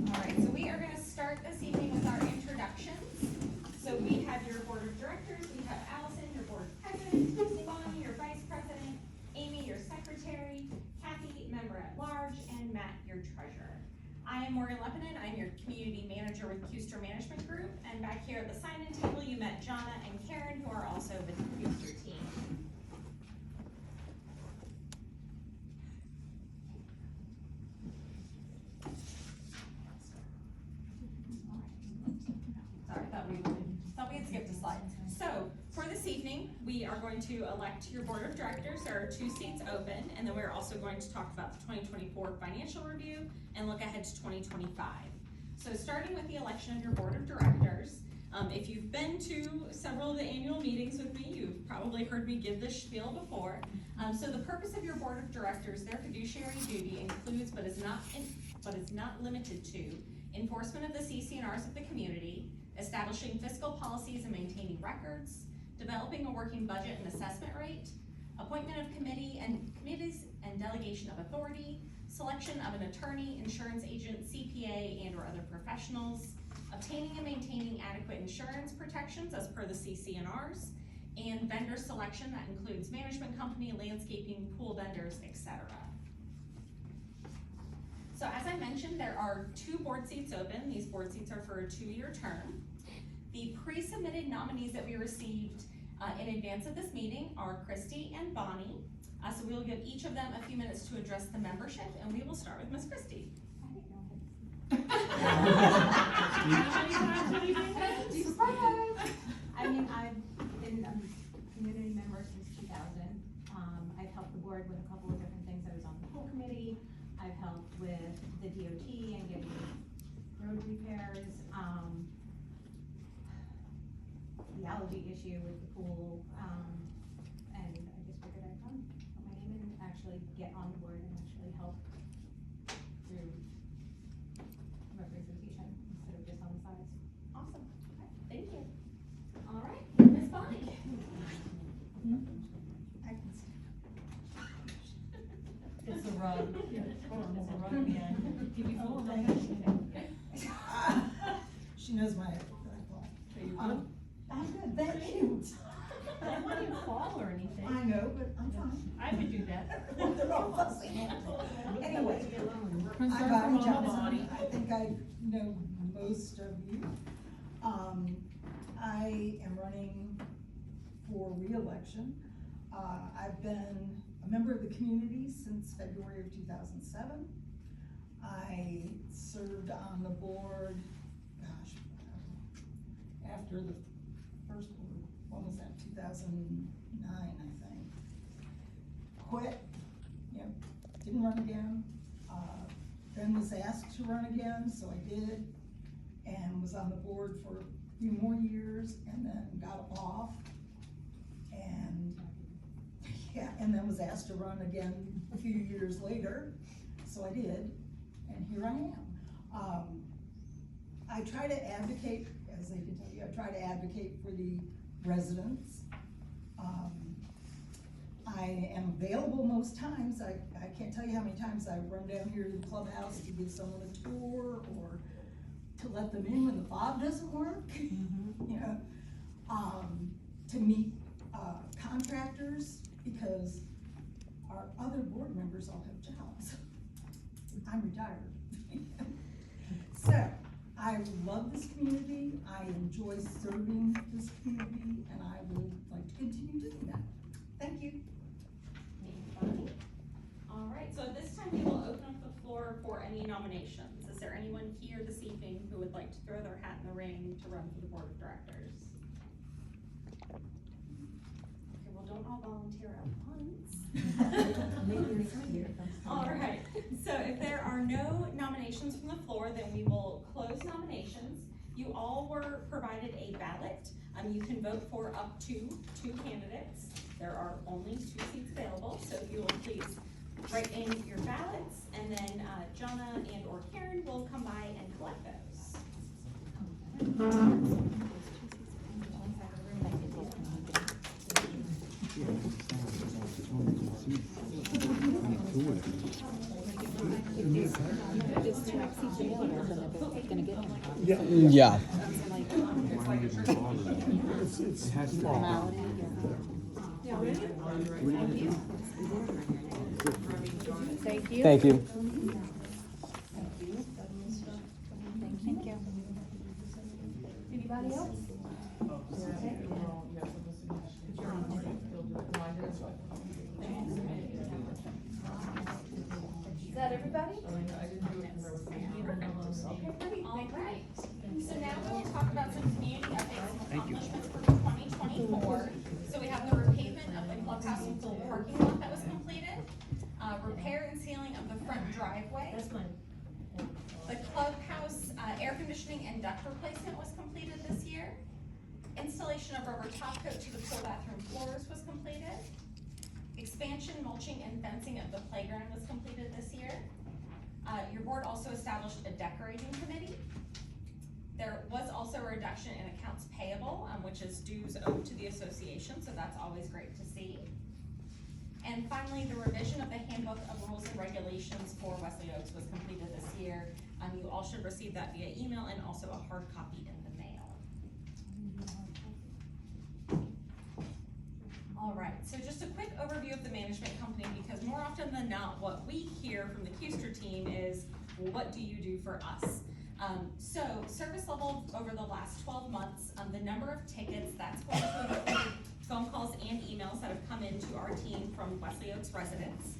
All right, so we are going to start this evening with our introductions. So we have your board of directors, we have Allison, your board president, Bonnie, your vice president, Amy, your secretary, Kathy, member at large, and Matt, your treasurer. I am Morgan Lepinen. I'm your community manager with Custer Management Group, and back here at the sign-in table you met Jonna and Karen, who are also with the Custer team. Sorry, thought we had skipped a slide. So for this evening, we are going to elect your board of directors. There are 2 seats open, and then we're also going to talk about the 2024 financial review and look ahead to 2025. So starting with the election of your board of directors, if you've been to several of the annual meetings with me, you've probably heard me give this spiel before. So the purpose of your board of directors, their fiduciary duty includes, but is not limited to, enforcement of the CC&Rs of the community, establishing fiscal policies and maintaining records, developing a working budget and assessment rate, appointment of committees and delegation of authority, selection of an attorney, insurance agent, CPA, and or other professionals, obtaining and maintaining adequate insurance protections as per the CC&Rs, and vendor selection that includes management company, landscaping, pool vendors, etc. So as I mentioned, there are 2 board seats open. These board seats are for a 2-year term. The pre-submitted nominees that we received in advance of this meeting are Christy and Bonnie. So we will give each of them a few minutes to address the membership, and we will start with Miss Christy. Surprise! I mean, I've been a community member since 2000. I've helped the board with a couple of different things. I was on the pool committee. I've helped with the DOT and getting road repairs. The allergy issue with the pool, and I just figured I'd come, put my name in, and actually get on the board and actually help through representation instead of just on the sides. Awesome. Okay. Thank you. All right, Miss Bonnie. It's the rug. It's the rug again. Give you full She knows my. I'm good, thank you. I don't want you to fall or anything. I know, but I'm fine. I would do that. They're all fussy. Anyway, I'm Concern Bonnie for Johnson. body. I think I know most of you. I am running for re-election. I've been a member of the community since February of 2007. I served on the board, gosh, after the first board, when was that, 2009, I think. Quit, didn't run again. Then was asked to run again, so I did, and was on the board for a few more years, and then got off, and and then was asked to run again a few years later, so I did, and here I am. I try to advocate, as I can tell you, I try to advocate for the residents. I am available most times. I can't tell you how many times I've run down here to the clubhouse to give someone a tour or to let them in when the fob doesn't work, to meet contractors, because our other board members all have jobs. I'm retired. So, I love this community, I enjoy serving this community, and I would like to continue doing that. Thank you. All right, so at this time we will open up the floor for any nominations. Is there anyone here this evening who would like to throw their hat in the ring to run for the board of directors? Okay, well, don't all volunteer at once. All right, so if there are no nominations from the floor, then we will close nominations. You all were provided a ballot. You can vote for up to 2 candidates. There are only 2 seats available, so if you will please write in your ballots, and then Jonna and or Karen will come by and collect those. Yeah. Thank you. Thank you. Thank you. Anybody else? Is that everybody? Okay, great. All right, so now we're gonna talk about some community updates and accomplishments for 2024. So we have the repavement of the clubhouse and pool parking lot that was completed, repair and sealing of the front driveway. That's mine. The clubhouse, air conditioning and duct replacement was completed this year. Installation of rubber top coat to the pool bathroom floors was completed. Expansion, mulching, and fencing of the playground was completed this year. Your board also established a decorating committee. There was also a reduction in accounts payable, which is dues owed to the association, so that's always great to see. And finally, the revision of the handbook of rules and regulations for Wesley Oaks was completed this year. You all should receive that via email and also a hard copy in the mail. All right, so just a quick overview of the management company, because more often than not, what we hear from the Custer team is, well, what do you do for us? So service level over the last 12 months, the number of tickets, that's going to include phone calls and emails that have come into our team from Wesley Oaks residents.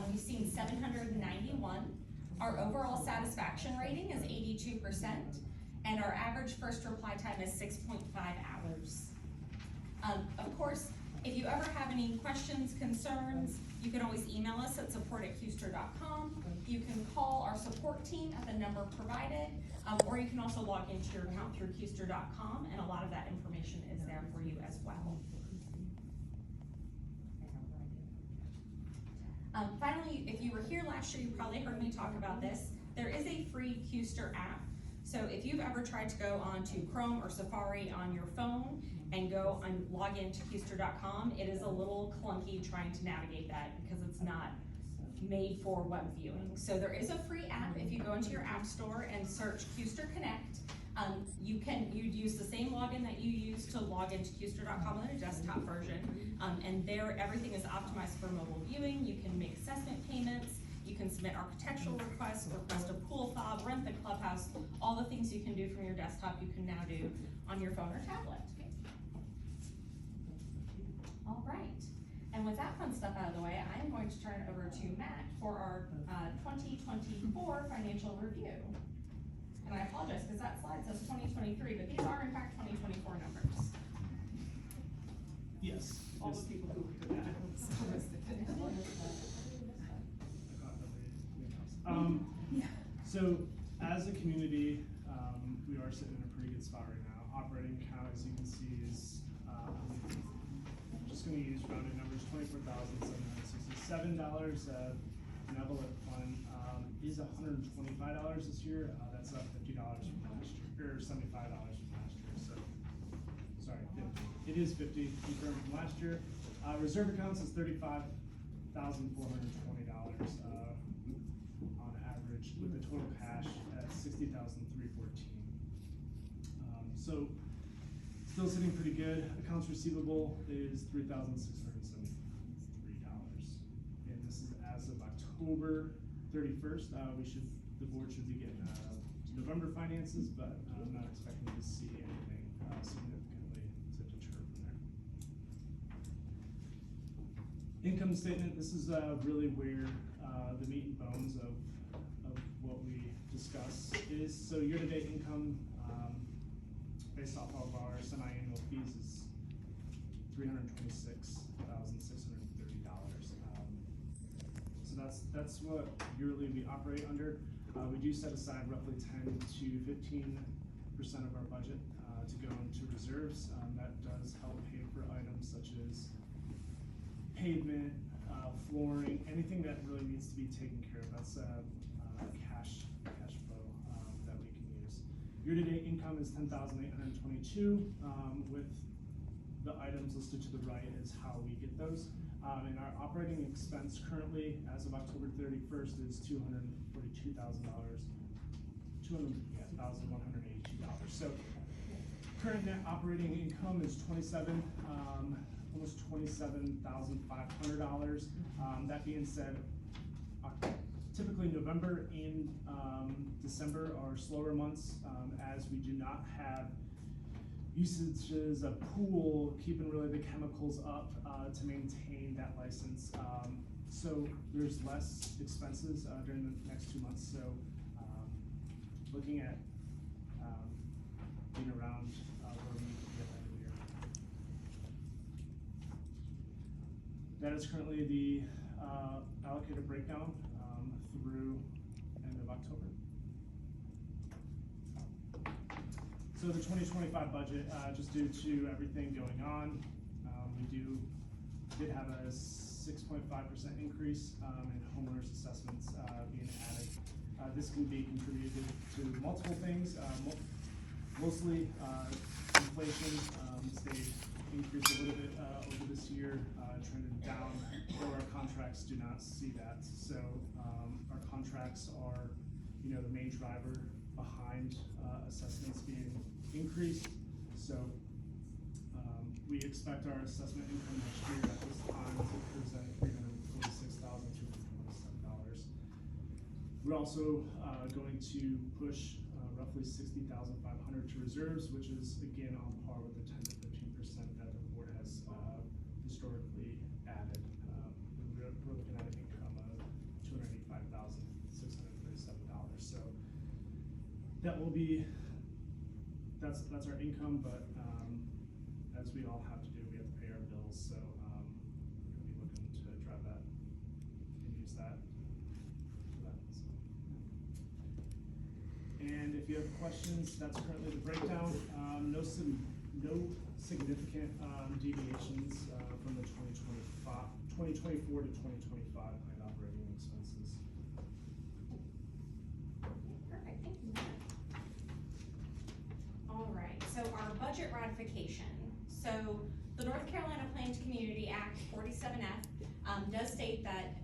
We've seen 791. Our overall satisfaction rating is 82%, and our average first reply time is 6.5 hours. Of course, if you ever have any questions, concerns, you can always email us at support@custer.com. You can call our support team at the number provided, or you can also log into your account through custer.com, and a lot of that information is there for you as well. Finally, if you were here last year, you probably heard me talk about this. There is a free Custer app. So if you've ever tried to go onto Chrome or Safari on your phone and go and log into Custer.com, it is a little clunky trying to navigate that because it's not made for web viewing. So there is a free app. If you go into your app store and search Custer Connect, you'd use the same login that you use to log into Custer.com on a desktop version. And there, everything is optimized for mobile viewing. You can make assessment payments, you can submit architectural requests, request a pool fob, rent the clubhouse, all the things you can do from your desktop, you can now do on your phone or tablet. All right, and with that fun stuff out of the way, I am going to turn it over to Matt for our 2024 financial review. And I apologize, because that slide says 2023, but these are in fact 2024 numbers. Yes. All the people who looked at that. So as a community, we are sitting in a pretty good spot right now. Operating account, as you can see, is I'm just going to use rounded numbers, $24,767. Benevolent fund is $125 this year. That's up $50 from last year, or $75 from last year. So sorry, 50. It is 50 confirmed from last year. Reserve accounts is $35,420 on average, with the total cash at $60,314. So still sitting pretty good. Accounts receivable is $3,673, and this is as of October 31st. The board should be getting November finances, but I'm not expecting to see anything significantly to deter from there. Income statement, this is really where the meat and bones of what we discuss is. So year-to-date income, based off of our semi-annual fees, is $326,630. So that's what yearly we operate under. We do set aside roughly 10 to 15% of our budget to go into reserves. That does help pay for items such as pavement, flooring, anything that really needs to be taken care of. That's cash flow that we can use. Year-to-date income is $10,822. With the items listed to the right is how we get those. And our operating expense currently, as of October 31st, is $242,000. $182,000. So current net operating income is almost $27,500. That being said, typically November and December are slower months, as we do not have usages of pool, keeping really the chemicals up to maintain that license. So there's less expenses during the next 2 months. So looking at being around where we need to be at the end of the year. That is currently the allocated breakdown through end of October. So the 2025 budget, just due to everything going on, we did have a 6.5% increase in homeowners assessments being added. This can be contributed to multiple things, mostly inflation stayed increased a little bit over this year, trended down, though our contracts do not see that. So our contracts are, the main driver behind assessments being increased. So we expect our assessment income next year at this time to present $346,227. We're also going to push roughly $60,500 to reserves, which is again on par with the 10 to 15% that the board has historically added. We're looking at an income of $285,637. So that will be that's our income, but as we all have to do, we have to pay our bills. So we're going to be looking to drive that and use that for that. So. And if you have questions, that's currently the breakdown. No significant deviations from the 2024 to 2025 planned operating expenses. Perfect, thank you. All right, so our budget ratification. So the North Carolina Planned Community Act 47F does state that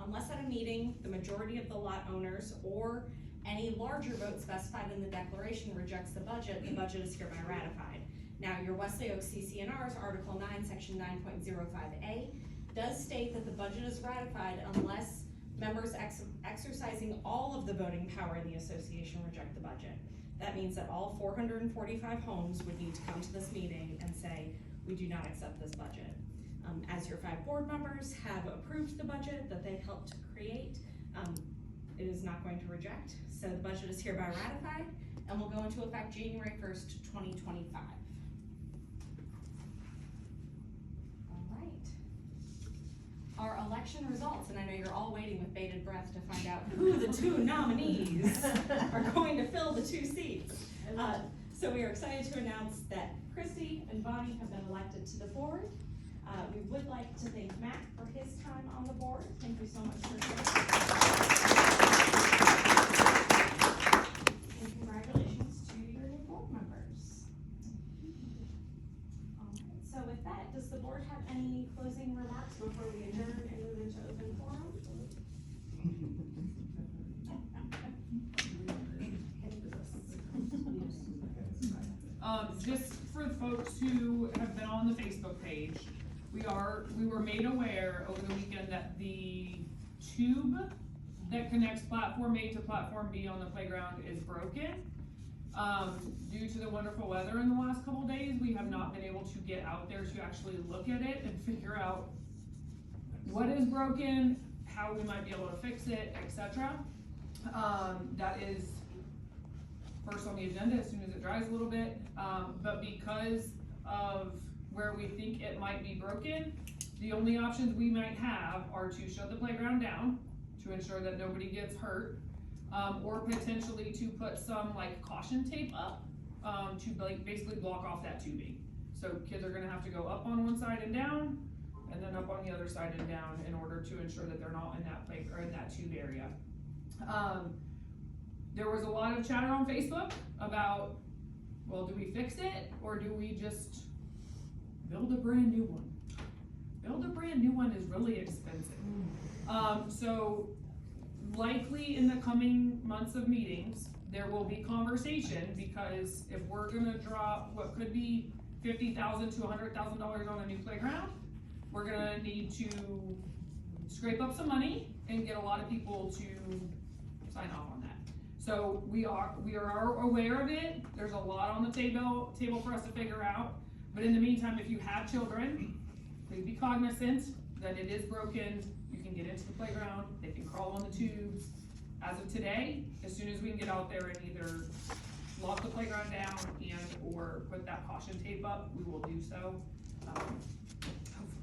unless at a meeting, the majority of the lot owners or any larger vote specified in the declaration rejects the budget is hereby ratified. Now, your Wesley Oaks CC&R's Article 9, Section 9.05A does state that the budget is ratified unless members exercising all of the voting power in the association reject the budget. That means that all 445 homes would need to come to this meeting and say, we do not accept this budget. As your 5 board members have approved the budget that they've helped to create, it is not going to reject. So the budget is hereby ratified and will go into effect January 1st, 2025. All right. Our election results, and I know you're all waiting with bated breath to find out who the 2 nominees are going to fill the 2 seats. So we are excited to announce that Christy and Bonnie have been elected to the board. We would like to thank Matt for his time on the board. Thank you so much for joining. And congratulations to your new board members. So with that, does the board have any closing remarks before we adjourn and move into open forum? Just for the folks who have been on the Facebook page, we were made aware over the weekend that the tube that connects platform A to platform B on the playground is broken. Due to the wonderful weather in the last couple days, we have not been able to get out there to actually look at it and figure out what is broken, how we might be able to fix it, etc. That is first on the agenda as soon as it dries a little bit, but because of where we think it might be broken, the only options we might have are to shut the playground down to ensure that nobody gets hurt, or potentially to put some like caution tape up to basically block off that tubing. So kids are gonna have to go up on one side and down, and then up on the other side and down in order to ensure that they're not in that play or in that tube area. There was a lot of chatter on Facebook about, well, do we fix it or do we just build a brand new one? build a brand new one is really expensive. So likely in the coming months of meetings, there will be conversation, because if we're gonna drop what could be $50,000 to $100,000 on a new playground, we're gonna need to scrape up some money and get a lot of people to sign off on that. So we are aware of it. There's a lot on the table for us to figure out. But in the meantime, if you have children, please be cognizant that it is broken. You can get into the playground, they can crawl on the tubes. As of today, as soon as we can get out there and either lock the playground down or put that caution tape up, we will do so. Hopefully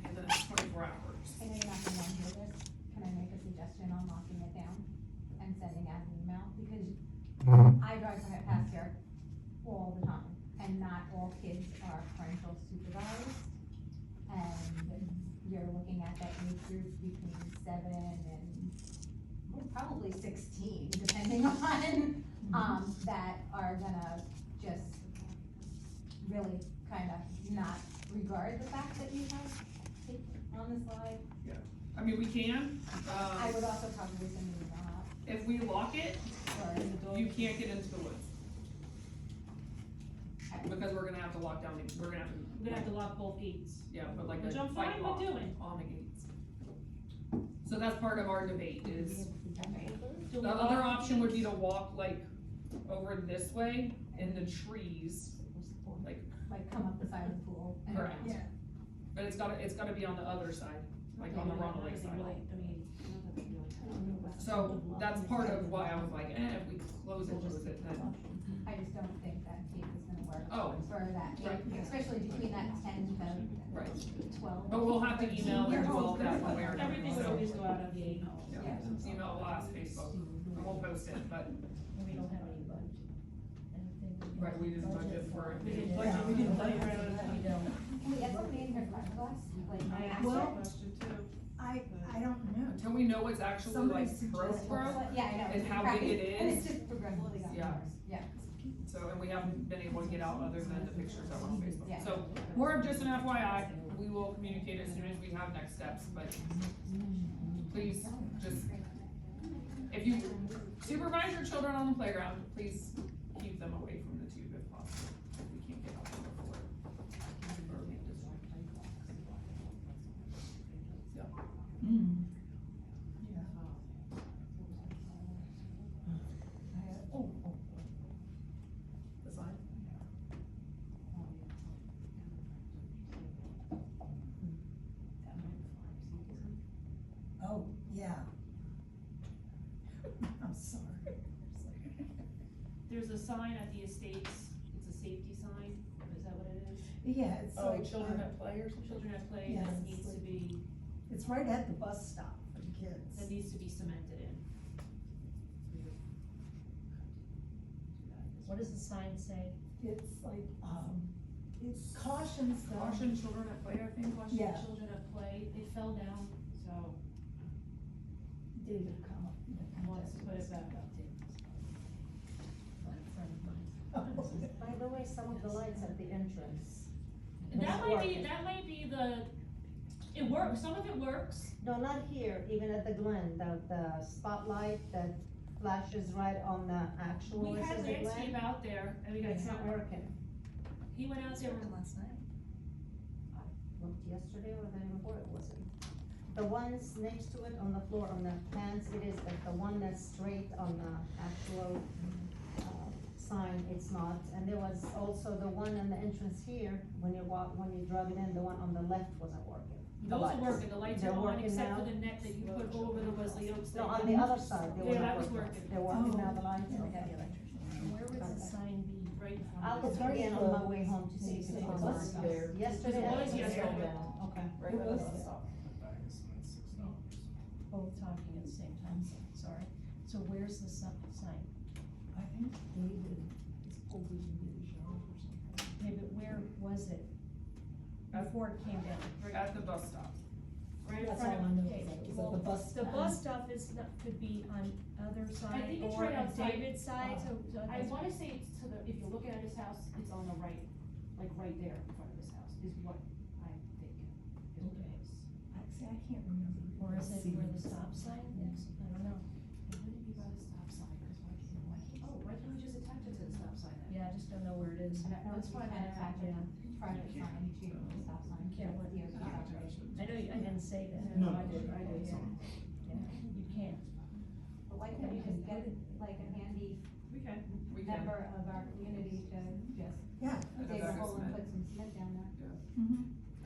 in the next 24 hours. I know you're not gonna want to hear this, can I make a suggestion on locking it down and sending out an email? Because I drive past here all the time, and not all kids are parental supervised. And you're looking at that age group between 7 and probably 16, depending on, that are gonna just really kind of not regard the fact that you have it on the slide. I mean, we can, I would also probably send an email out, if we lock it, or you can't get into the woods. Because we're gonna have to lock down, we're gonna have to lock both gates. yeah, but like Which a I'm fight fine lock with doing. on the gates. So that's part of our debate is, Do we the other lock option would be gates? to walk like over this way in the trees, like come up the side of the pool and Correct. around. Yeah. but it's gotta be on the other side, like on the Ronald side. So that's part of why I was like, if we close it, then, I just don't think that tape is gonna work Oh. for that, Right. especially between that 10 to right. 12. But we'll have to email and do all that one way or another, Everything would so, always go out on the email. yeah, email, blast, Facebook, and we'll post it, but, We don't have any budget. Anything. right, we didn't budget for it. We didn't budget, we didn't budget. We don't. Can we get somebody in here for fiberglass? Like, I asked Well, that question too. I don't know. Until we know what's actually Somebody like suggested- broke, Yeah, I know. and it's how crappy, big it and is. it's just progressively gotten Yeah. worse, yeah. so, and we haven't been able to get out other than the pictures that were on Facebook. Yeah. So, more of just an FYI, we will communicate as soon as we have next steps, but please, just, if you supervise your children on the playground, please keep them away from the tube if possible, if we can't get out there before. Mm. Yeah. Oh, The sign? oh, yeah. I'm sorry. There's a sign at the estates, it's a safety sign, is that what it is? Yeah, it's Oh, like, children at play or something? Children at play, Yeah, that it's needs to like- be, it's right at the bus stop for the kids. that needs to be cemented in. What does the sign say? It's like, it cautions them. Caution children at play, I think. Watching Yeah. children at play, they fell down, so David, come up. wants to put it back up. My friend of mine. By the way, some of the lights at the entrance. That might be the, it works, some of it works. No, not here, even at the Glen, the spotlight that flashes right on the actual, We this had is the landscape Glen. out there, and we got It's not camera, working. he went out there, last night. Looked yesterday or the day before, it wasn't. The ones next to it on the floor, on the plans, it is, but the one that's straight on the actual, sign, it's not. And there was also the one in the entrance here, when you drug it in, the one on the left wasn't working. The those are lights. working, the lights They're are on, working except now? for the net that you put over the Wesley Oaks. No, thing. on the other side, they were Yeah, not that was working. working. They're working Oh. now, the lights, Yeah, okay. Where would the sign be? Right in front I'll of look us. It's again very on my close. way home to see if It's it's a on. bus stop. Yesterday. It was I yesterday. Okay. Right It by the was- bus stop. Bags and $6. Both talking at the same time, sorry. So where's the sign? I think David is over his yard or something. Okay, but where was it? Before it came down? At the bus stop. Right in That's front all of, I know, Okay, is well, that the bus. The bus stop is not, could be on other side think it's or right on outside. David's side, so. I wanna say it's to the, if you're looking at his house, it's on the right, like right there in front of his house, is what I'm thinking, is what it is. See, I can't remember. Or is it where the stop sign is? I don't know. It wouldn't be by the stop sign, cause why can't we just attach it to the stop sign then? Yeah, I just don't know where it is. I don't know if That's you fine, can attach a yeah. private sign to the stop sign. You can't. That's DOT operation. I know, I didn't say that. No. I did, yeah. Yeah, you can't. But why can't we just get like a handy We can. member of our community to just Yeah. dig a hole and put some cement down there?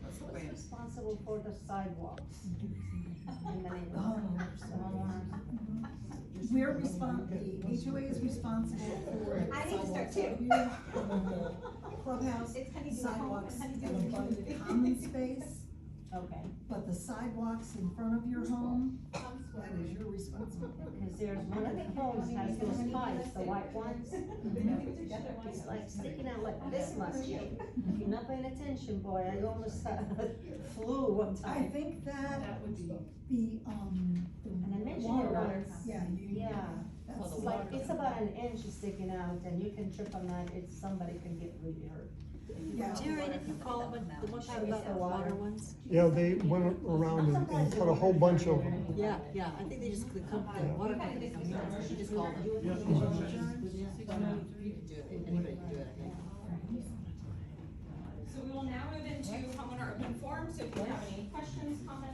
That's the Who's plan. responsible for the sidewalks in the neighborhood? Oh. The homeowners? We're the HOA is responsible for. I need to start too. Clubhouse, It's honeydew sidewalks, home, and honeydew abutted common space, Okay, but the sidewalks in front of your home, that is your responsibility. because there's one of the homes has those pipes, the white ones. It's like sticking out like this much. If you're not paying attention, boy, I almost flew one I time. think that That would be. And I the mentioned water it lines, once. yeah, you. Yeah. That's It's like, it's about an inch sticking out, and you can trip on that, somebody can get really hurt. Yeah. Jerry, didn't you call it the one time about the water ones? Yeah, they went around and cut a whole bunch of them. Yeah, yeah, I think they just, the water company comes in, she just called them. Yeah. You can do it, anybody can do it, I think. So we will now move into homeowner open forum, so if you have any questions, comments,